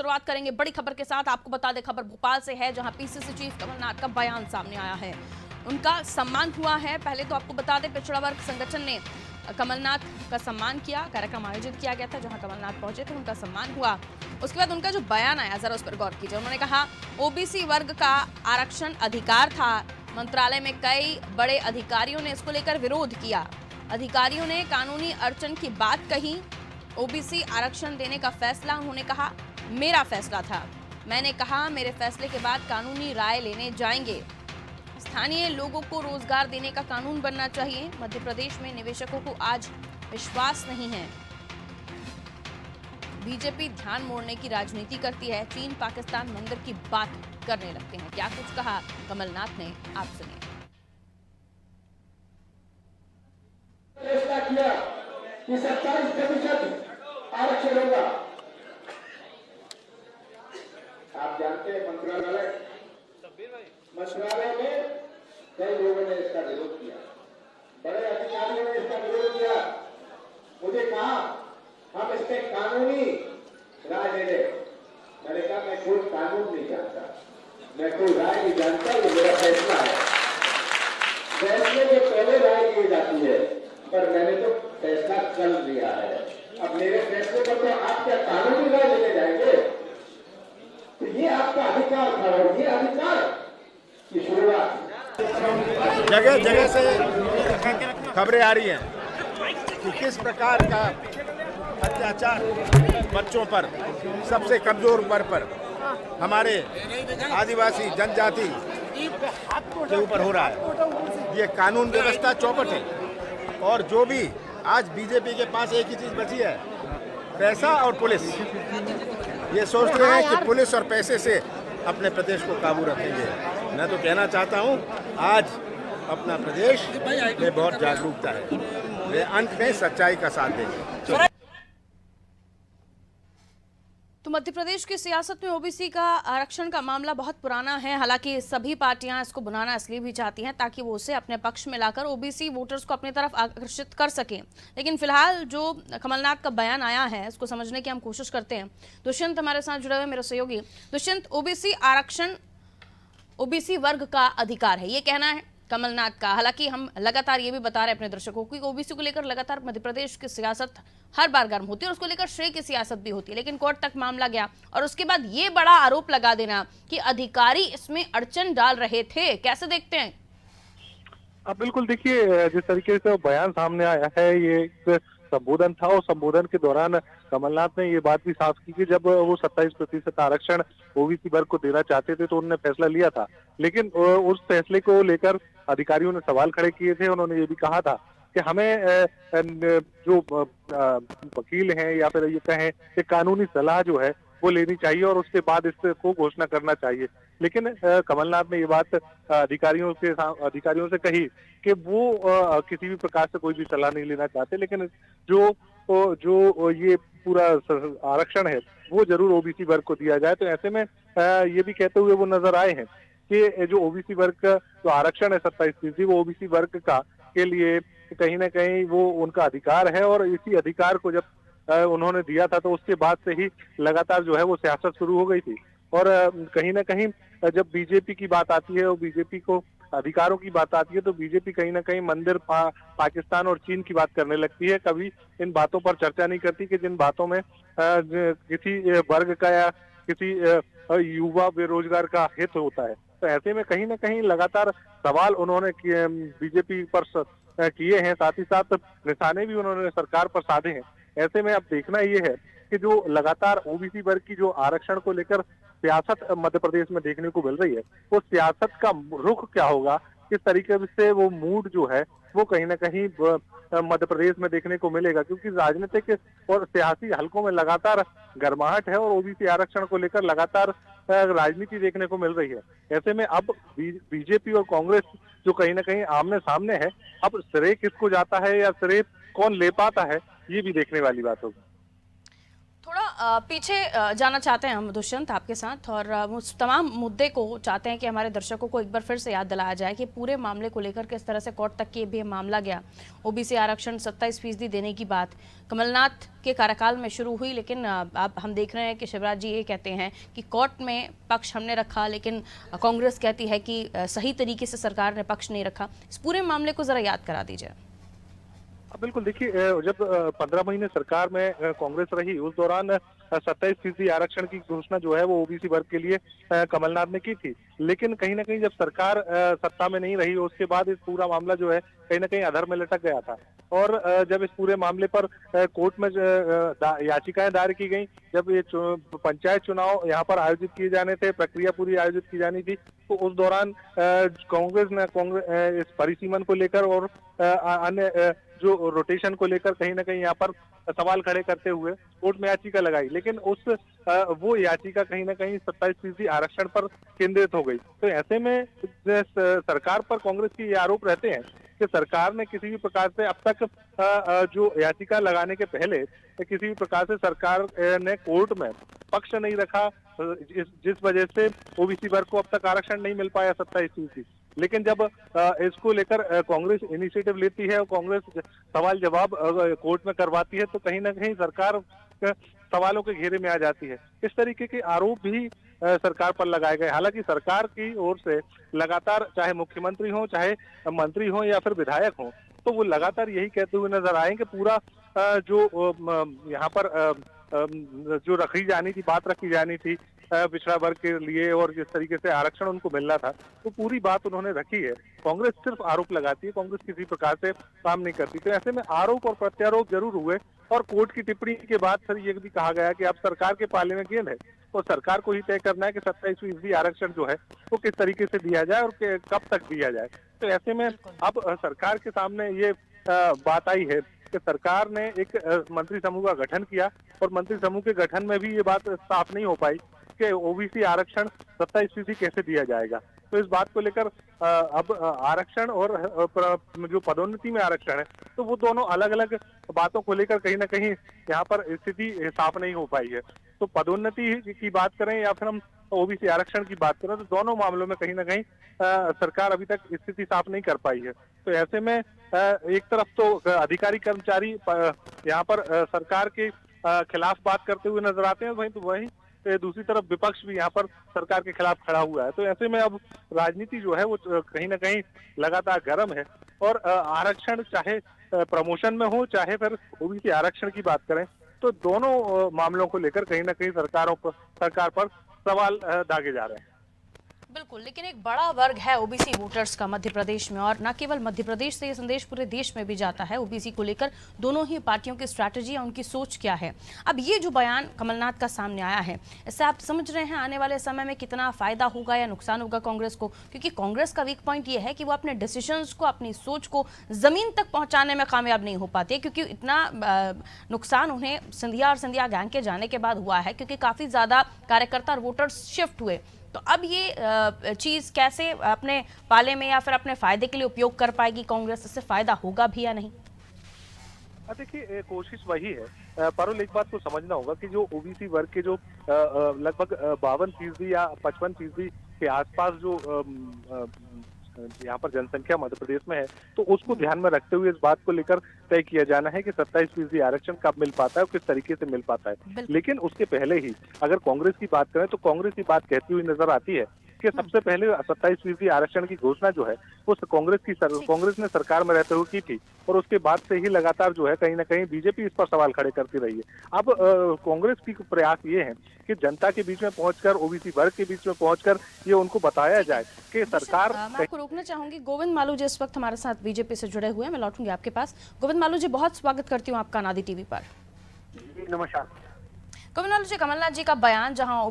शुरुआत करेंगे बड़ी खबर के साथ। आपको बता दें, खबर भोपाल से है, जहां पीसीसी चीफ कमलनाथ का बयान सामने आया है। उनका सम्मान हुआ है। पहले तो आपको बता दें, पिछड़ा वर्ग संगठन ने कमलनाथ का सम्मान किया, कार्यक्रम आयोजित किया गया था जहां कमलनाथ पहुंचे थे, उनका सम्मान हुआ। उसके बाद उनका जो बयान आया, जरा उस पर गौर कीजिए। उन्होंने कहा ओबीसी वर्ग का आरक्षण अधिकार था, मंत्रालय में कई बड़े अधिकारियों ने इसको लेकर विरोध किया। अधिकारियों ने कानूनी अड़चन की बात कही। ओबीसी आरक्षण देने का फैसला उन्होंने कहा मेरा फैसला था। मैंने कहा मेरे फैसले के बाद कानूनी राय लेने जाएंगे। स्थानीय लोगों को रोजगार देने का कानून बनना चाहिए। मध्य प्रदेश में निवेशकों को आज विश्वास नहीं है। बीजेपी ध्यान मोड़ने की राजनीति करती है। चीन पाकिस्तान मंदिर की बात करने लगते हैं। क्या कुछ कहा कमलनाथ ने, आप सुनिए। फैसला किया कि 27% आरक्षण होगा। आप जानते हैं मंत्रालय में कई लोगों ने इसका विरोध किया, बड़े अधिकारियों ने इसका विरोध किया। मुझे कहा हम इस पे कानूनी राय ले लें। मैंने कहा मैं कोई कानून नहीं जानता, मैं कोई राय नहीं जानता, ये मेरा फैसला है। फैसले के पहले राय ली जाती है, पर मैंने तो फैसला कर लिया है। अब मेरे फैसले पर तो आप क्या कानूनी राय लेने जाएंगे? तो ये आपका अधिकार था और ये अधिकार की शुरुआत जगह जगह से खबरें आ रही हैं कि किस प्रकार का अत्याचार बच्चों पर, सबसे कमजोर वर्ग पर, हमारे आदिवासी जनजाति के ऊपर हो रहा है। ये कानून व्यवस्था चौपट है। और जो भी आज बीजेपी के पास एक ही चीज बची है, पैसा और पुलिस। ये सोच रहे हैं कि पुलिस और पैसे से अपने प्रदेश को काबू रखेंगे। मैं तो कहना चाहता हूं, आज अपना प्रदेश में बहुत जागरूकता है। वे अंत में सच्चाई का साथ देंगे। तो मध्य प्रदेश की सियासत में ओबीसी का आरक्षण का मामला बहुत पुराना है। हालांकि सभी पार्टियां इसको बनाना इसलिए भी चाहती हैं ताकि वो उसे अपने पक्ष में लाकर ओबीसी वोटर्स को अपनी तरफ आकर्षित कर सकें। लेकिन फिलहाल जो कमलनाथ का बयान आया है, इसको समझने की हम कोशिश करते हैं। दुष्यंत हमारे साथ जुड़े हुए, मेरे सहयोगी। दुष्यंत, ओबीसी आरक्षण ओबीसी वर्ग का अधिकार है, ये कहना है कमलनाथ का। हालांकि हम लगातार ये भी बता रहे हैं अपने दर्शकों को कि ओबीसी को लेकर लगातार मध्य प्रदेश की सियासत हर बार गर्म होती है और उसको लेकर श्रेय की सियासत भी होती है। लेकिन कोर्ट तक मामला गया और उसके बाद ये बड़ा आरोप लगा देना कि अधिकारी इसमें अड़चन डाल रहे थे, कैसे देखते हैं? अब बिल्कुल देखिए, जिस तरीके से बयान सामने आया है, ये एक संबोधन था और संबोधन के दौरान कमलनाथ ने ये बात भी साफ की कि जब वो 27% आरक्षण ओबीसी वर्ग को देना चाहते थे तो उन्होंने फैसला लिया था। लेकिन उस फैसले को लेकर अधिकारियों ने सवाल खड़े किए थे। उन्होंने ये भी कहा था कि हमें जो वकील हैं या फिर ये कहें कि कानूनी सलाह जो है वो लेनी चाहिए और उसके बाद इसको घोषणा करना चाहिए। लेकिन कमलनाथ ने ये बात अधिकारियों से कही कि वो किसी भी प्रकार से कोई भी सलाह नहीं लेना चाहते, लेकिन जो ये पूरा आरक्षण है वो जरूर ओबीसी वर्ग को दिया जाए। तो ऐसे में ये भी कहते हुए वो नजर आए हैं कि जो ओबीसी वर्ग का जो आरक्षण है 27%, वो ओबीसी वर्ग का के लिए कहीं ना कहीं वो उनका अधिकार है। और इसी अधिकार को जब उन्होंने दिया था तो उसके बाद से ही लगातार जो है वो सियासत शुरू हो गई थी। और कहीं ना कहीं जब बीजेपी की बात आती है और बीजेपी को अधिकारों की बात आती है तो बीजेपी कहीं ना कहीं मंदिर, पाकिस्तान और चीन की बात करने लगती है। कभी इन बातों पर चर्चा नहीं करती कि जिन बातों में किसी वर्ग का या किसी युवा बेरोजगार का हित होता है। तो ऐसे में कहीं ना कहीं लगातार सवाल उन्होंने बीजेपी पर किए हैं, साथ ही साथ निशाने भी उन्होंने सरकार पर साधे हैं। ऐसे में अब देखना ये है कि जो लगातार ओबीसी वर्ग की जो आरक्षण को लेकर सियासत मध्य प्रदेश में देखने को मिल रही है, वो सियासत का रुख क्या होगा, किस तरीके से वो मूड जो है वो कहीं ना कहीं मध्य प्रदेश में देखने को मिलेगा। क्योंकि राजनीतिक और सियासी हलकों में लगातार गर्माहट है और ओबीसी आरक्षण को लेकर लगातार राजनीति देखने को मिल रही है। ऐसे में अब बीजेपी और कांग्रेस जो कहीं ना कहीं आमने सामने है, अब श्रेय किसको जाता है या श्रेय कौन ले पाता है, ये भी देखने वाली बात होगी। थोड़ा पीछे जाना चाहते हैं हम दुष्यंत आपके साथ, और उस तमाम मुद्दे को चाहते हैं कि हमारे दर्शकों को एक बार फिर से याद दिलाया जाए कि पूरे मामले को लेकर किस तरह से कोर्ट तक ये भी मामला गया। ओबीसी आरक्षण 27% देने की बात कमलनाथ के कार्यकाल में शुरू हुई, लेकिन अब हम देख रहे हैं कि शिवराज जी ये कहते हैं कि कोर्ट में पक्ष हमने रखा, लेकिन कांग्रेस कहती है कि सही तरीके से सरकार ने पक्ष नहीं रखा। इस पूरे मामले को जरा याद करा दीजिए। बिल्कुल, देखिए जब 15 महीने सरकार में कांग्रेस रही, उस दौरान 27% आरक्षण की घोषणा जो है वो ओबीसी वर्ग के लिए कमलनाथ ने की थी। लेकिन कहीं ना कहीं जब सरकार सत्ता में नहीं रही, उसके बाद इस पूरा मामला जो है कहीं ना कहीं अधर में लटक गया था। और जब इस पूरे मामले पर कोर्ट में याचिकाएं दायर की गई, जब ये पंचायत चुनाव यहाँ पर आयोजित किए जाने थे, प्रक्रिया पूरी आयोजित की जानी थी, तो उस दौरान कांग्रेस ने इस परिसीमन को लेकर और अन्य जो रोटेशन को लेकर कहीं ना कहीं यहाँ पर सवाल खड़े करते हुए कोर्ट में याचिका लगाई। लेकिन वो याचिका कहीं ना कहीं 27% आरक्षण पर केंद्रित हो गई। तो ऐसे में सरकार पर कांग्रेस के ये आरोप रहते हैं कि सरकार ने किसी भी प्रकार से अब तक जो याचिका लगाने के पहले किसी भी प्रकार से सरकार ने कोर्ट में पक्ष नहीं रखा, जिस वजह से ओबीसी वर्ग को अब तक आरक्षण नहीं मिल पाया 27%। लेकिन जब इसको लेकर कांग्रेस इनिशिएटिव लेती है और कांग्रेस सवाल जवाब कोर्ट में करवाती है, तो कहीं ना कहीं सरकार सवालों के घेरे में आ जाती है। इस तरीके के आरोप भी सरकार पर लगाए गए। हालांकि सरकार की ओर से लगातार, चाहे मुख्यमंत्री हो, चाहे मंत्री हो या फिर विधायक हो, तो वो लगातार यही कहते हुए नजर आए कि पूरा जो यहाँ पर जो बात रखी जानी थी पिछड़ा वर्ग के लिए और जिस तरीके से आरक्षण उनको मिलना था, तो पूरी बात उन्होंने रखी है। कांग्रेस सिर्फ आरोप लगाती है, कांग्रेस किसी प्रकार से काम नहीं करती। तो ऐसे में आरोप और प्रत्यारोप जरूर हुए, और कोर्ट की टिप्पणी के बाद फिर ये भी कहा गया कि अब सरकार के पाले में गेंद है, तो सरकार को ही तय करना है कि 27% आरक्षण जो है वो किस तरीके से दिया जाए और कब तक दिया जाए। तो ऐसे में अब सरकार के सामने ये बात आई है कि सरकार ने एक मंत्री समूह का गठन किया, और मंत्री समूह के गठन में भी ये बात साफ नहीं हो पाई कि ओबीसी आरक्षण 27% कैसे दिया जाएगा। तो इस बात को लेकर अब आरक्षण और जो पदोन्नति में आरक्षण है, तो वो दोनों अलग अलग बातों को लेकर कहीं ना कहीं यहाँ पर स्थिति साफ नहीं हो पाई है। तो पदोन्नति की बात करें या फिर हम ओबीसी आरक्षण की बात करें, तो दोनों मामलों में कहीं ना कहीं सरकार अभी तक स्थिति साफ नहीं कर पाई है। तो ऐसे में एक तरफ तो अधिकारी कर्मचारी यहाँ पर सरकार के खिलाफ बात करते हुए नजर आते हैं, वहीं दूसरी तरफ विपक्ष भी यहाँ पर सरकार के खिलाफ खड़ा हुआ है। तो ऐसे में अब राजनीति जो है वो कहीं ना कहीं लगातार गर्म है, और आरक्षण चाहे प्रमोशन में हो, चाहे फिर ओबीसी आरक्षण की बात करें, तो दोनों मामलों को लेकर कहीं ना कहीं सरकार पर सवाल दागे जा रहे हैं। बिल्कुल, लेकिन एक बड़ा वर्ग है ओबीसी वोटर्स का मध्य प्रदेश में, और न केवल मध्य प्रदेश से ये संदेश पूरे देश में भी जाता है। ओबीसी को लेकर दोनों ही पार्टियों की स्ट्रैटेजी या उनकी सोच क्या है। अब ये जो बयान कमलनाथ का सामने आया है, इससे आप समझ रहे हैं आने वाले समय में कितना फायदा होगा या नुकसान होगा कांग्रेस को? क्योंकि कांग्रेस का वीक पॉइंट ये है कि वो अपने डिसीजंस को, अपनी सोच को जमीन तक पहुंचाने में कामयाब नहीं हो पाती है, क्योंकि इतना नुकसान उन्हें सिंधिया और सिंधिया गैंग के जाने के बाद हुआ है, क्योंकि काफी ज्यादा कार्यकर्ता और वोटर्स शिफ्ट हुए। तो अब ये चीज कैसे अपने पाले में या फिर अपने फायदे के लिए उपयोग कर पाएगी कांग्रेस? इससे फायदा होगा भी या नहीं? देखिए, कोशिश वही है। पारुल, एक बात को समझना होगा कि जो ओबीसी वर्ग के जो लगभग 52% या 55% के आसपास जो यहाँ पर जनसंख्या मध्य प्रदेश में है, तो उसको ध्यान में रखते हुए इस बात को लेकर तय किया जाना है कि 27% आरक्षण कब मिल पाता है और किस तरीके से मिल पाता है। लेकिन उसके पहले ही अगर कांग्रेस की बात करें, तो कांग्रेस की बात कहती हुई नजर आती है कि सबसे पहले 27% आरक्षण की घोषणा जो है वो कांग्रेस ने सरकार में रहते हुए की थी, और उसके बाद से ही लगातार जो है कहीं ना कहीं बीजेपी इस पर सवाल खड़े करती रही है। अब कांग्रेस की प्रयास ये है कि जनता के बीच में पहुंचकर, ओबीसी वर्ग के बीच में पहुंचकर ये उनको बताया जाए कि सरकार। मैं आपको रोकना चाहूंगी, गोविंद मालू जी इस वक्त हमारे साथ बीजेपी से जुड़े हुए हैं। मैं लौटूंगी आपके पास। गोविंद मालू जी, बहुत स्वागत करती हूँ आपका अनादि टीवी पर। नमस्कार। गोविंद मालू जी, कमलनाथ जी का बयान, जहां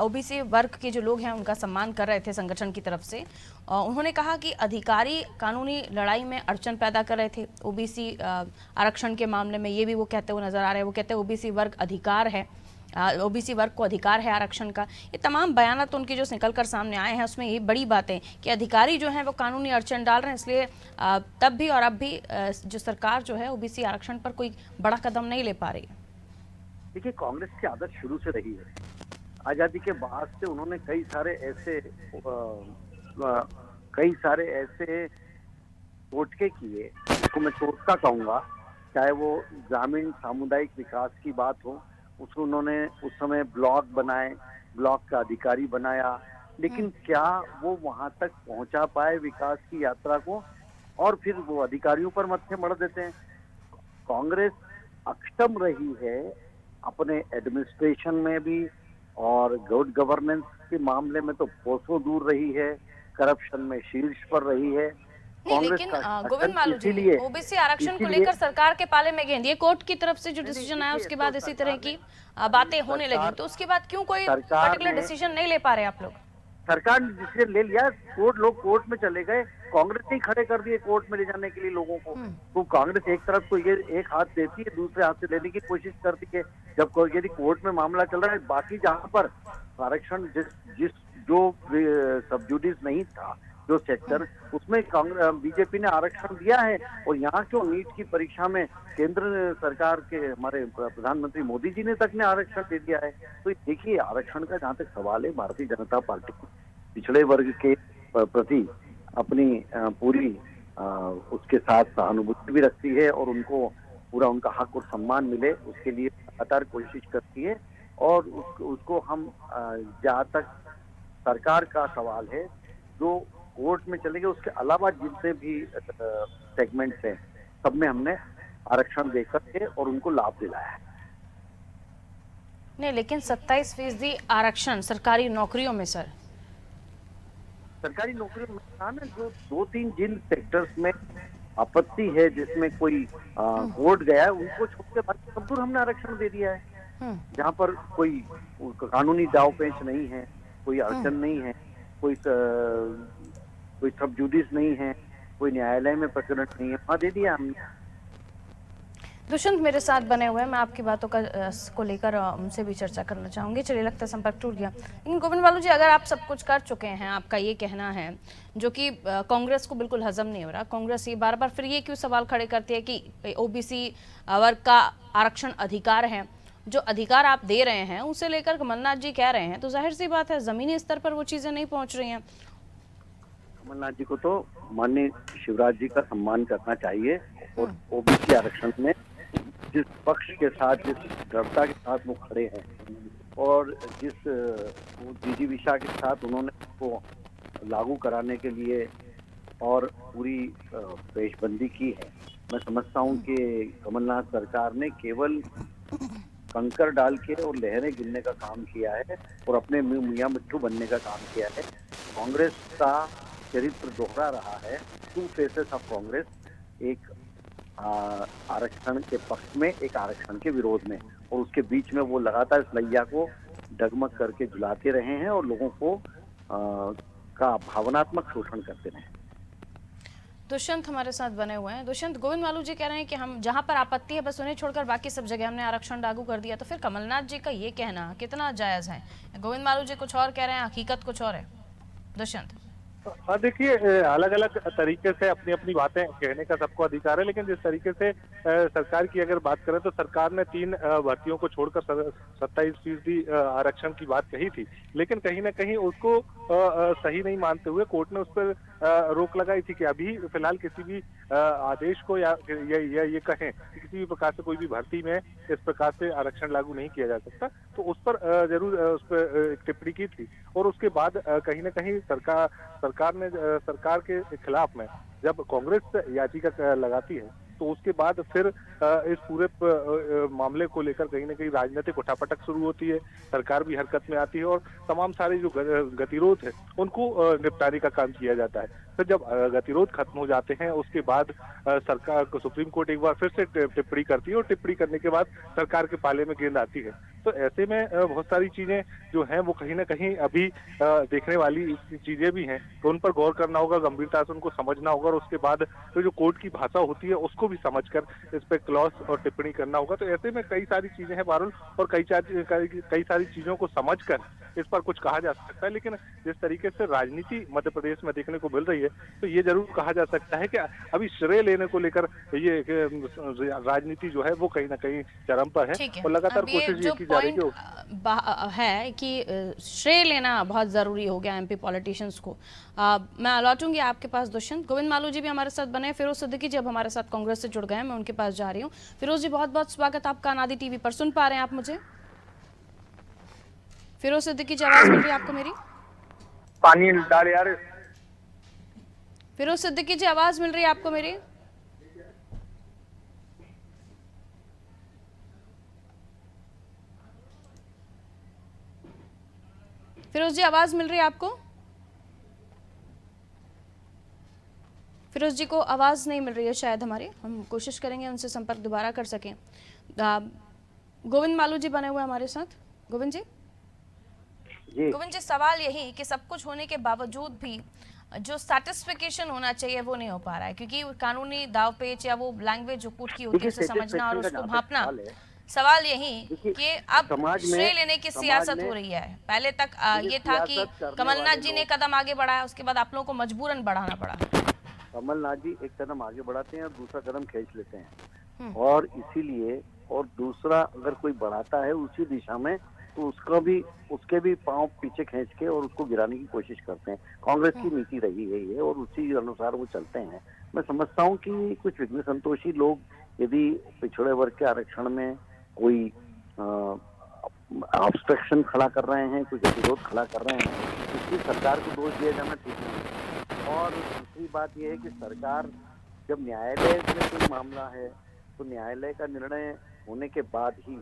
ओबीसी वर्ग के जो लोग हैं उनका सम्मान कर रहे थे संगठन की तरफ से, उन्होंने कहा कि अधिकारी कानूनी लड़ाई में अड़चन पैदा कर रहे थे ओबीसी आरक्षण के मामले में। ये भी वो कहते हुए नजर आ रहे हैं। वो कहते हैं ओबीसी वर्ग अधिकार है, ओबीसी वर्ग को अधिकार है आरक्षण का। ये तमाम बयान तो उनके जो निकल कर सामने आए हैं, उसमें ये बड़ी बात है कि अधिकारी जो हैं वो कानूनी अड़चन डाल रहे हैं। इसलिए तब भी और अब भी जो सरकार जो है ओबीसी आरक्षण पर कोई बड़ा कदम नहीं ले पा रही है। देखिए, कांग्रेस की आदत शुरू से रही है। आजादी के बाद से उन्होंने कई सारे ऐसे टोटके किए, उसको मैं टोटका कहूंगा, चाहे वो ग्रामीण सामुदायिक विकास की बात हो, उसको उन्होंने उस समय ब्लॉक बनाए, ब्लॉक का अधिकारी बनाया, लेकिन क्या वो वहां तक पहुंचा पाए विकास की यात्रा को? और फिर वो अधिकारियों पर मत्थे मढ़ देते हैं। कांग्रेस अक्षम रही है अपने एडमिनिस्ट्रेशन में भी, और गुड गवर्नेंस के मामले में तो कोसों दूर रही है, करप्शन में शीर्ष पर रही है। नहीं, लेकिन गोविंद मालू जी, ओबीसी आरक्षण को लेकर सरकार के पाले में गेंद, ये कोर्ट की तरफ से जो डिसीजन आया उसके बाद इसी तरह की बातें होने लगी, तो उसके बाद क्यों कोई पर्टिकुलर डिसीजन नहीं ले पा रहे आप लोग? सरकार ने डिसीजन ले लिया, लोग कोर्ट में चले गए, कांग्रेस ने खड़े कर दिए कोर्ट में ले जाने के लिए लोगों को। तो कांग्रेस एक तरफ को ये एक हाथ देती है, दूसरे हाथ से लेने की कोशिश करती है। जब यदि कोर्ट में मामला चल रहा है, बाकी जहां पर आरक्षण जो सब जुडिस नहीं था, जो सेक्टर, उसमें बीजेपी ने आरक्षण दिया है। और यहाँ क्यों नीट की परीक्षा में केंद्र सरकार के हमारे प्रधानमंत्री मोदी जी ने तक ने आरक्षण दे दिया है। तो देखिए, आरक्षण का जहाँ तक सवाल है, भारतीय जनता पार्टी पिछड़े वर्ग के प्रति अपनी पूरी उसके साथ सहानुभूति भी रखती है, और उनको पूरा उनका हक और सम्मान मिले उसके लिए लगातार कोशिश करती है। और उसको हम जहाँ तक सरकार का सवाल है, जो कोर्ट में चले गए, उसके अलावा जितने भी सेगमेंट्स हैं, सब में हमने आरक्षण देकर के और उनको लाभ दिलाया है। नहीं, लेकिन 27% आरक्षण सरकारी नौकरियों में सर, सरकारी नौकरियों में था ना, जो 2-3 जिन सेक्टर्स में आपत्ति है, जिसमें कोई कोर्ट गया है, उनको छोड़ के बाकी सब दूर हमने आरक्षण दे दिया है। जहाँ पर कोई कानूनी दाव पेच नहीं है, कोई अड़चन नहीं है, कोई सब जुडिस नहीं है, कोई न्यायालय में प्रकरण नहीं है, वहाँ दे दिया हमने। दुष्यंत मेरे साथ बने हुए हैं, मैं आपकी बातों को लेकर उनसे भी चर्चा करना चाहूंगी। चलिए, लगता है संपर्क टूट गया। लेकिन गोविंद मालू जी, अगर आप सब कुछ कर चुके हैं, आपका ये कहना है, जो कि कांग्रेस को बिल्कुल हजम नहीं हो रहा, कांग्रेस ये बार बार फिर ये क्यों सवाल खड़े करती है कि ओबीसी वर्ग का आरक्षण अधिकार है, जो अधिकार आप दे रहे हैं उसे लेकर कमलनाथ जी कह रहे हैं, तो जाहिर सी बात है जमीनी स्तर पर वो चीजें नहीं पहुंच रही हैं। कमलनाथ जी को तो माननीय शिवराज जी का सम्मान करना चाहिए, और ओबीसी आरक्षण में जिस पक्ष के साथ, जिस दृढ़ता के साथ वो खड़े हैं, और जिस विजिविषा के साथ उन्होंने उसको लागू कराने के लिए और पूरी पेशबंदी की है, मैं समझता हूं कि कमलनाथ सरकार ने केवल कंकर डाल के और लहरें गिनने का काम किया है, और अपने मियां मिट्ठू बनने का काम किया है। कांग्रेस का चरित्र दोहरा रहा है, 2 फेसेस ऑफ कांग्रेस, एक आरक्षण के पक्ष में, एक आरक्षण के विरोध में, और उसके बीच में वो लगातार इस लैया को डगमग करके झुलाते रहे हैं और लोगों को का भावनात्मक शोषण करते रहे। दुष्यंत हमारे साथ बने हुए हैं। दुष्यंत, गोविंद मालू जी कह रहे हैं कि हम जहां पर आपत्ति है बस उन्हें छोड़कर बाकी सब जगह हमने आरक्षण लागू कर दिया, तो फिर कमलनाथ जी का ये कहना कितना जायज है? गोविंद मालू जी कुछ और कह रहे हैं, हकीकत कुछ और है। दुष्यंत, हाँ, देखिए, अलग अलग तरीके से अपनी अपनी बातें कहने का सबको अधिकार है, लेकिन जिस तरीके से सरकार की अगर बात करें, तो सरकार ने 3 भर्तियों को छोड़कर 27% आरक्षण की बात कही थी, लेकिन कहीं ना कहीं उसको सही नहीं मानते हुए कोर्ट ने उस पर रोक लगाई थी कि अभी फिलहाल किसी भी आदेश को या ये कहें कि किसी भी प्रकार से कोई भी भर्ती में इस प्रकार से आरक्षण लागू नहीं किया जा सकता। तो उस पर जरूर उस पर टिप्पणी की थी, और उसके बाद कहीं ना कहीं सरकार ने सरकार के खिलाफ में जब कांग्रेस याचिका लगाती है, तो उसके बाद फिर इस पूरे मामले को लेकर कहीं ना कहीं राजनीतिक उठापटक शुरू होती है, सरकार भी हरकत में आती है, और तमाम सारे जो गतिरोध है उनको निपटाने का काम किया जाता है। फिर जब गतिरोध खत्म हो जाते हैं, उसके बाद सरकार को सुप्रीम कोर्ट एक बार फिर से टिप्पणी करती है, और टिप्पणी करने के बाद सरकार के पाले में गेंद आती है। तो ऐसे में बहुत सारी चीजें जो हैं वो कहीं ना कहीं अभी देखने वाली चीजें भी हैं, तो उन पर गौर करना होगा, गंभीरता से उनको समझना होगा, और उसके बाद तो जो कोर्ट की भाषा होती है उसको भी समझकर इस पे क्लॉज और टिप्पणी करना होगा। तो ऐसे में कई सारी चीजें हैं पारुल, और कई सारी चीजों को समझकर इस पर कुछ कहा जा सकता है। लेकिन जिस तरीके से राजनीति मध्य प्रदेश में देखने को मिल रही है, तो ये जरूर कहा जा सकता है कि अभी श्रेय लेने को लेकर ये राजनीति जो है वो कहीं ना कहीं चरम पर है, और लगातार कोशिश ये की जा रही है कि श्रेय लेना बहुत जरूरी हो गया एमपी पॉलिटिशियंस को। मैं लौटूंगी आपके पास दुष्यंत। गोविंद मालू जी भी हमारे साथ बने, फिरोज सिद्दीकी जी अब हमारे साथ कांग्रेस से जुड़ गए हैं, मैं उनके पास जा रही हूँ। फिरोज जी बहुत बहुत स्वागत आपका अनादि टीवी पर। सुन पा रहे हैं आप मुझे? फिरोज सिद्दीकी जी आवाज मिल रही है आपको मेरी? पानी डाल यार। फिरोज सिद्दीकी जी आवाज मिल रही है आपको मेरी? फिरोज जी आवाज मिल रही है आपको? फिरोज जी को आवाज नहीं मिल रही है शायद हमारी, हम कोशिश करेंगे उनसे संपर्क दोबारा कर सकें। गोविंद मालू जी बने हुए हमारे साथ। गोविंद जी, गोविंद जी सवाल यही कि सब कुछ होने के बावजूद भी जो सैटिस्फिकेशन होना चाहिए वो नहीं हो पा रहा है, क्योंकि कानूनी दाव पेच या वो लैंग्वेज जो कोर्ट की होती है उसे समझना और उसको भांपना। सवाल यही कि अब श्रेय लेने की सियासत हो रही है। पहले तक ये था कि कमलनाथ जी ने कदम आगे बढ़ाया, उसके बाद आप लोगों को मजबूरन बढ़ाना पड़ा। कमलनाथ जी एक कदम आगे बढ़ाते हैं और दूसरा कदम खींच लेते हैं, और इसीलिए और दूसरा अगर कोई बढ़ाता है उसी दिशा में तो उसके भी पांव पीछे खींच के और उसको गिराने की कोशिश करते हैं। कांग्रेस की नीति रही है ये, और उसी अनुसार वो चलते हैं। मैं समझता हूँ कि कुछ विघ्न संतोषी लोग यदि पिछड़े वर्ग के आरक्षण में कोई ऑब्स्ट्रक्शन खड़ा कर रहे हैं, कुछ विरोध खड़ा कर रहे हैं, इसलिए सरकार को दोष दिया जाना ठीक नहीं। और दूसरी बात यह है कि सरकार जब न्यायालय में कोई मामला है तो न्यायालय का निर्णय होने के बाद ही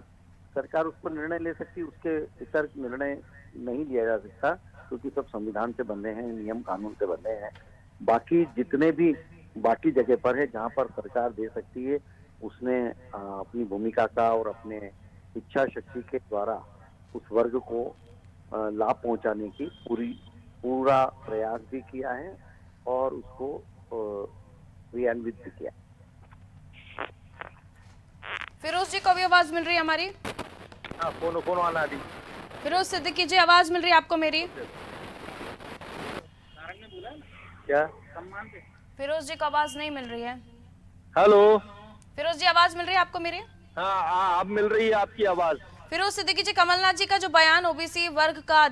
सरकार उस पर निर्णय ले सकती है, उसके इतर निर्णय नहीं लिया जा सकता, क्योंकि सब संविधान से बंधे हैं, नियम कानून से बंधे हैं। बाकी जितने भी बाकी जगह पर है जहां पर सरकार दे सकती है, उसने अपनी भूमिका का और अपने इच्छा शक्ति के द्वारा उस वर्ग को लाभ पहुंचाने की पूरा प्रयास भी किया है और उसको क्रियान्वित भी किया। फिरोज जी को भी आवाज मिल रही है हमारी? हाँ, कौन आना दी? फिरोज सिद्दीकी जी आवाज मिल रही है आपको मेरी? क्या फिरोज जी को आवाज नहीं मिल रही है। हेलो फिरोज जी आवाज मिल रही है आपको मेरी? हाँ, अब मिल रही है आपकी आवाज। फिरोज सिद्दीकी जी, कमलनाथ जी का जो बयान ओबीसी वर्ग का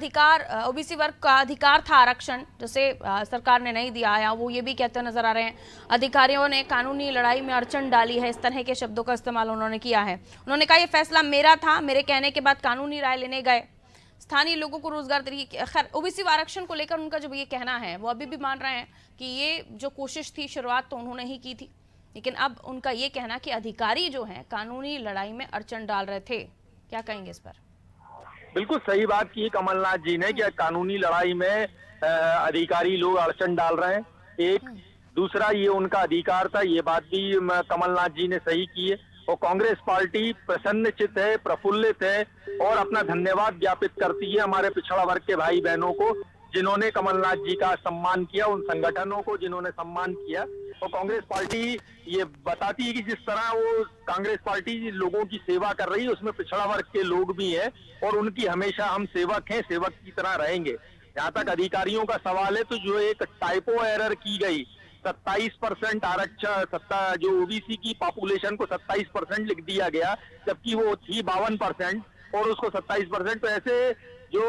अधिकार था आरक्षण, जैसे सरकार ने नहीं दिया है, वो ये भी कहते नजर आ रहे हैं अधिकारियों ने कानूनी लड़ाई में अड़चन डाली है, इस तरह के शब्दों का इस्तेमाल उन्होंने किया है। उन्होंने कहा ये फैसला मेरा था, मेरे कहने के बाद कानूनी राय लेने गए, स्थानीय लोगों को रोजगार तरीके। खैर, ओबीसी आरक्षण को लेकर उनका जो ये कहना है वो अभी भी मान रहे हैं कि ये जो कोशिश थी शुरुआत तो उन्होंने ही की थी, लेकिन अब उनका ये कहना कि अधिकारी जो हैं कानूनी लड़ाई में अड़चन डाल रहे थे। क्या कहेंगे इस पर? बिल्कुल सही बात की कमलनाथ जी ने कि कानूनी लड़ाई में अधिकारी लोग अड़चन डाल रहे हैं। एक दूसरा ये उनका अधिकार था, ये बात भी कमलनाथ जी ने सही की है। और कांग्रेस पार्टी प्रसन्नचित है, प्रफुल्लित है और अपना धन्यवाद ज्ञापित करती है हमारे पिछड़ा वर्ग के भाई बहनों को जिन्होंने कमलनाथ जी का सम्मान किया, उन संगठनों को जिन्होंने सम्मान किया। और कांग्रेस पार्टी ये बताती है कि जिस तरह वो कांग्रेस पार्टी लोगों की सेवा कर रही है उसमें पिछड़ा वर्ग के लोग भी हैं और उनकी हमेशा हम सेवक हैं, सेवक की तरह रहेंगे। जहाँ तक अधिकारियों का सवाल है तो जो एक टाइपो एरर की गई, 27% आरक्षण, जो ओबीसी की पॉपुलेशन को 27% लिख दिया गया जबकि वो थी 52% और उसको 27%। तो ऐसे जो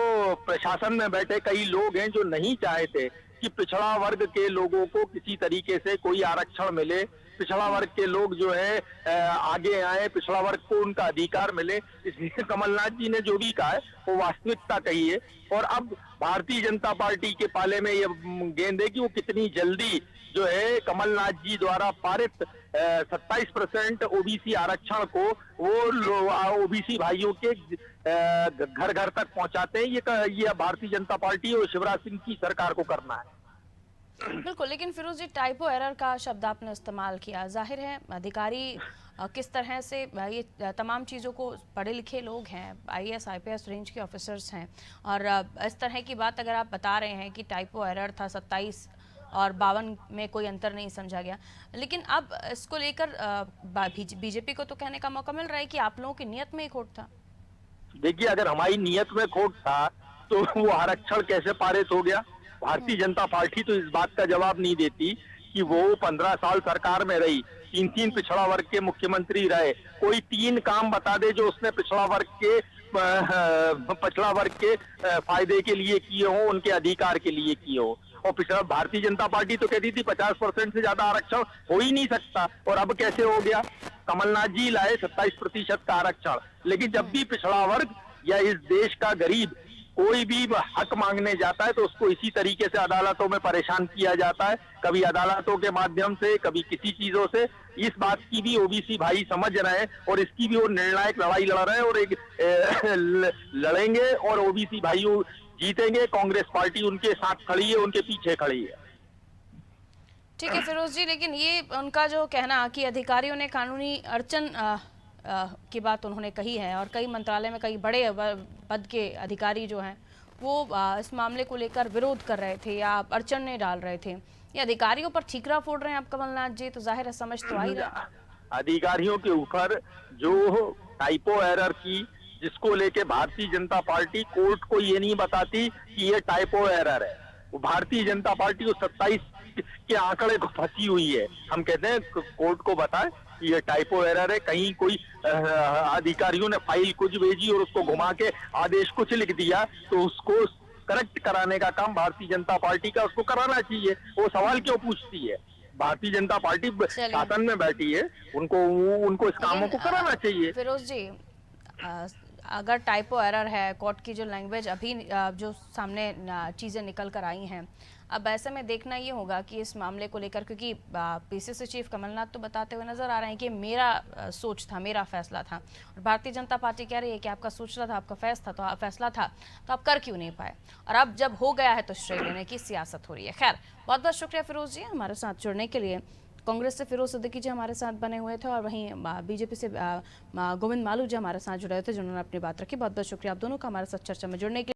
प्रशासन में बैठे कई लोग हैं जो नहीं चाहते कि पिछड़ा वर्ग के लोगों को किसी तरीके से कोई आरक्षण मिले, पिछड़ा वर्ग के लोग जो है आगे आए, पिछड़ा वर्ग को उनका अधिकार मिले। इसलिए कमलनाथ जी ने जो भी कहा है वो वास्तविकता कही है। और अब भारतीय जनता पार्टी के पाले में ये गेंद है कि वो कितनी जल्दी जो है कमलनाथ जी द्वारा पारित 27% ओबीसी आरक्षण को वो ओबीसी भाइयों के घर घर तक पहुंचाते हैं। ये भारतीय जनता पार्टी और शिवराज सिंह की सरकार को करना है। बिल्कुल, लेकिन फिरोज जी, टाइपो एरर का शब्द आपने इस्तेमाल किया। जाहिर है अधिकारी किस तरह से ये तमाम चीज़ों को, पढ़े लिखे लोग हैं, आईएएस आईपीएस रेंज के ऑफिसर्स हैं, और इस तरह की बात अगर आप बता रहे हैं कि टाइपो एरर था 27 और 52 में कोई अंतर नहीं समझा गया, लेकिन अब इसको लेकर बीजेपी को तो कहने का मौका मिल रहा है कि आप लोगों की नीयत में ही खोट था। देखिए, अगर हमारी नीयत में खोट था तो वो आरक्षण कैसे पारित हो गया? भारतीय जनता पार्टी तो इस बात का जवाब नहीं देती कि वो 15 साल सरकार में रही, 3 पिछड़ा वर्ग के मुख्यमंत्री रहे। कोई 3 काम बता दे जो उसने पिछड़ा वर्ग के फायदे के लिए किए हो, उनके अधिकार के लिए किए हो। और पिछड़ा भारतीय जनता पार्टी तो कहती थी 50% से ज्यादा आरक्षण हो ही नहीं सकता, और अब कैसे हो गया? कमलनाथ जी लाए 27% का आरक्षण। लेकिन जब भी पिछड़ा वर्ग या इस देश का गरीब कोई भी हक मांगने जाता है तो उसको इसी तरीके से अदालतों में परेशान किया जाता है, कभी अदालतों के माध्यम से, कभी किसी चीजों से। इस बात की भी ओबीसी भाई समझ रहे हैं और इसकी भी वो निर्णायक लड़ाई लड़ रहे हैं, और एक लड़ेंगे और ओबीसी भाई जीतेंगे। कांग्रेस पार्टी उनके साथ खड़ी है, उनके पीछे खड़ी है। ठीक है फिरोज जी, लेकिन ये उनका जो कहना कि अधिकारियों ने कानूनी अड़चन की बात उन्होंने कही है, और कई मंत्रालय में कई बड़े पद के अधिकारी जो हैं वो इस मामले को लेकर विरोध कर रहे थे या अड़चन डाल रहे थे, ये अधिकारियों पर ठीकरा फोड़ रहे हैं आप कमलनाथ जी, तो जाहिर है समझ तो आ ही रहा है। अधिकारियों के ऊपर जो टाइपो एरर की, जिसको लेके भारतीय जनता पार्टी कोर्ट को ये नहीं बताती कि ये टाइपो एरर है, वो भारतीय जनता पार्टी उस 27 के आंकड़े को फंसी हुई है। हम कहते हैं कोर्ट को बताए कि ये टाइपो एरर है, कहीं कोई अधिकारियों ने फाइल कुछ भेजी और उसको घुमा के आदेश कुछ लिख दिया, तो उसको करेक्ट कराने का काम भारतीय जनता पार्टी का उसको कराना चाहिए। वो सवाल क्यों पूछती है? भारतीय जनता पार्टी शासन में बैठी है, उनको इस कामों को कराना चाहिए। फिरोज जी, अगर टाइपो एरर है, कोर्ट की जो लैंग्वेज अभी जो सामने चीज़ें निकल कर आई हैं, अब ऐसे में देखना ये होगा कि इस मामले को लेकर, क्योंकि पीसीसी चीफ कमलनाथ तो बताते हुए नजर आ रहे हैं कि मेरा सोच था, मेरा फैसला था, और भारतीय जनता पार्टी कह रही है कि आपका सोचना था, आपका फैसला था, तो आप कर क्यों नहीं पाए, और अब जब हो गया है तो श्रेय लेने की सियासत हो रही है। खैर, बहुत बहुत शुक्रिया फिरोज जी हमारे साथ जुड़ने के लिए। कांग्रेस से फिरोज सिद्दीकी जी हमारे साथ बने हुए थे, और वहीं बीजेपी से गोविंद मालू जी हमारे साथ जुड़े हुए थे, जिन्होंने अपनी बात रखी। बहुत बहुत शुक्रिया आप दोनों का हमारे साथ चर्चा में जुड़ने के लिए।